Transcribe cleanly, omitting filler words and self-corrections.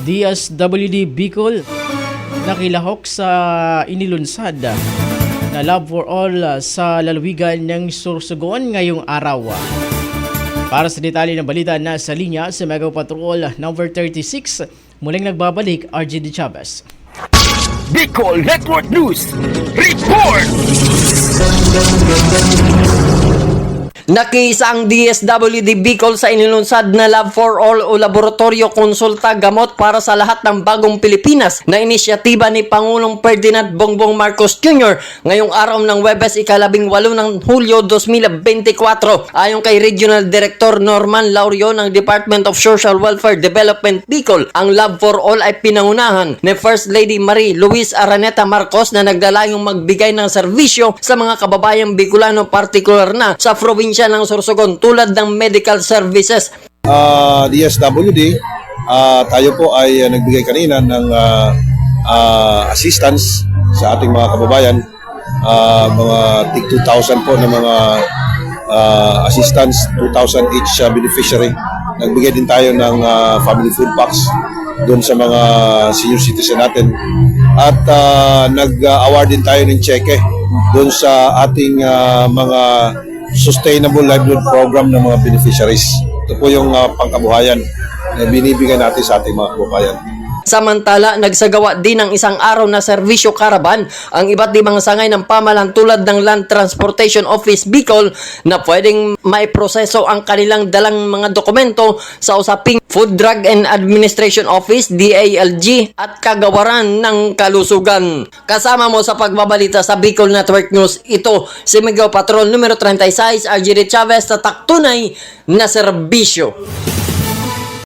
DSWD Bicol nakilahok sa inilunsad na Love for All sa lalawigan ng Sorsogon ngayong araw. Para sa detalye ng balita, na sa linya sa Mega Patrol number 36, muling nagbabalik RGD Chavez. Bicol Network News Report! Nakiisa ang DSWD Bicol sa inilunsad na Love for All o Laboratorio Konsulta Gamot para sa lahat ng bagong Pilipinas na inisyatiba ni Pangulong Ferdinand Bongbong Marcos Jr. ngayong araw ng Huwebes, ika-18 ng Hulyo 2024. Ayon kay Regional Director Norman Laurio ng Department of Social Welfare Development Bicol, ang Love for All ay pinangunahan ni First Lady Marie Luis Araneta Marcos na naglalayong magbigay ng serbisyo sa mga kababayang Bicolano, partikular na sa probinsya ng Sorsogon tulad ng medical services. DSWD, tayo po ay nagbigay kanina ng assistance sa ating mga kababayan, mga tig 2,000 po na mga assistance, 2,000 each beneficiary. Nagbigay din tayo ng family food packs doon sa mga senior citizen natin, at nag-award din tayo ng cheque doon sa ating mga Sustainable Livelihood Program ng mga beneficiaries. Ito po yung pangkabuhayan na binibigay natin sa ating mga kababayan. Samantala, nagsagawa din ng isang araw na serbisyo karaban ang iba't ibang sangay ng pamahalaan tulad ng Land Transportation Office Bicol na pwedeng maiproseso ang kanilang dalang mga dokumento sa usaping Food, Drug and Administration Office, DALG, at Kagawaran ng Kalusugan. Kasama mo sa pagbabalita sa Bicol Network News, ito si Mega Patrol numero 36, RGD Chavez, tatak tunay na serbisyo.